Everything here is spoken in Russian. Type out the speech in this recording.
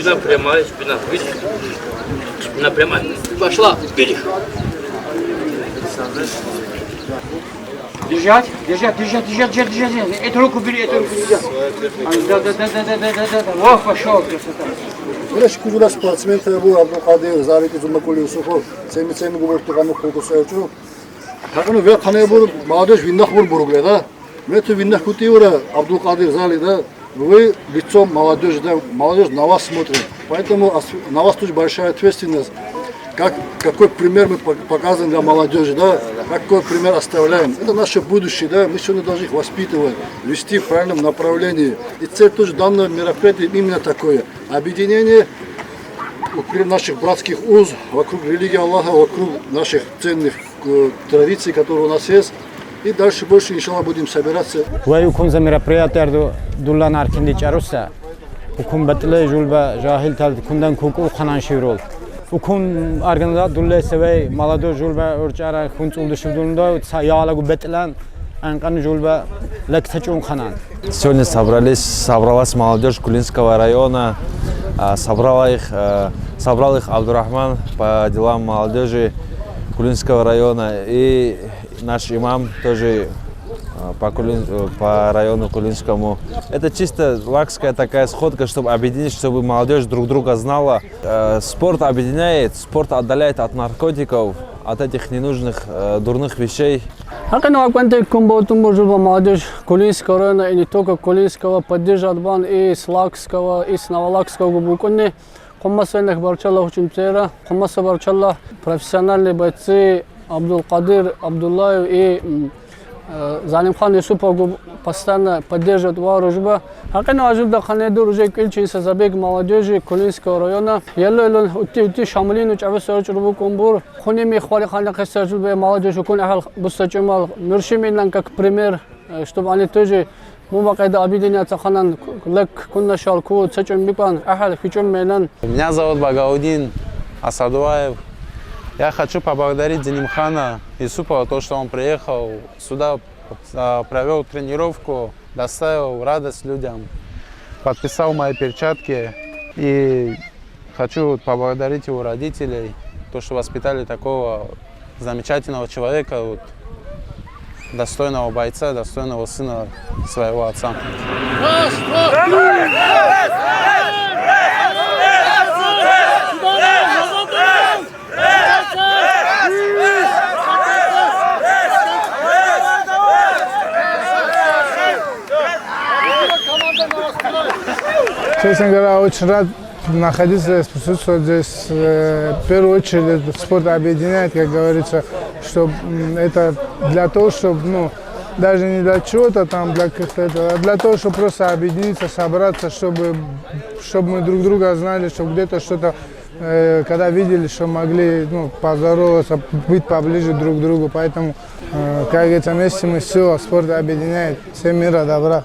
Спина прямая, спина. Видишь? Спина прямая. Пошла вперед. Держать, держать, держать, держать, держать, держать. Эту руку бери, эту руку держать. Да. Вот пошел, красота. Врачи куда спортсмены был, Абдулкадир, Зарик Зумакули Сухов, цеми говорят, что кому кто сойчу. Так ну век хане был, молодежь виннах был буругле, да? Мы tu виннах кутиура, Абдулкадир Зали, да? Вы лицом молодежи, да? Молодежь на вас смотрит. Поэтому на вас тоже большая ответственность. Какой пример мы показываем для молодежи, да? Какой пример оставляем. Это наше будущее, да? Мы сегодня должны их воспитывать, вести в правильном направлении. И цель тоже данного мероприятия именно такое. Объединение вокруг наших братских уз, вокруг религии Аллаха, вокруг наших ценных традиций, которые у нас есть. И дальше больше, иншаллах, будем собираться. ويكون زي مربيات دولان أركين دي جاروسا وكون بتله جولبا جاهل تال كندن كوكو خنان شيرول وكون أركندا دولة سوي مالادو جولبا أرجعنا كون تقول شفتوندا يالا جو بتلان أنكان جولبا لك تجون خنان. Сегодня собралась молодежь Кулинского района, собрал их Абдурахман по делам молодежи Кулинского района и наш имам тоже по району Кулинскому. Это чисто лакская такая сходка, чтобы объединить, чтобы молодежь друг друга знала. Спорт объединяет, спорт отдаляет от наркотиков, от этих ненужных, дурных вещей. Hakikaten akvante комбатум божева молодежь Кулинского района и не только Кулинского поддержат бан и с Лакского, и с Новолакского губуконни. Хумасвенных барчаллах очень цера, хумаса барчаллах профессиональные бойцы Абдулкадир, Абдуллаев и Залимхан Юсупов постоянно поддерживают вооружба. Hakikaten вajибда ханеду уже кильчинса забег молодежи Кулинского района. Елло ути шамлин уч авесоч рубукомбур. Хуними хвали хана касажубе молодежь кун ахал бустачумал нуршиминан как пример, чтобы они тоже мумакайда объединяться ханан лек кунна шалку цачум бипан ахал хичум мелан. Меня зовут Багаудин Асадуаев. Я хочу поблагодарить Залимхана Юсупова, то, что он приехал сюда, провел тренировку, доставил радость людям, подписал мои перчатки. И хочу поблагодарить его родителей, то, что воспитали такого замечательного человека, достойного бойца, достойного сына своего отца. Честно говоря, очень рад находиться, присутствовать здесь. В первую очередь спорт объединяет, как говорится, чтобы это для того, чтобы, даже не для чего-то там, для каких-то этого, а для того, чтобы просто объединиться, собраться, чтобы мы друг друга знали, чтобы где-то что-то, когда видели, что могли поздороваться, быть поближе друг к другу. Поэтому, как говорится, вместе мы все, спорт объединяет. Всем мира, добра.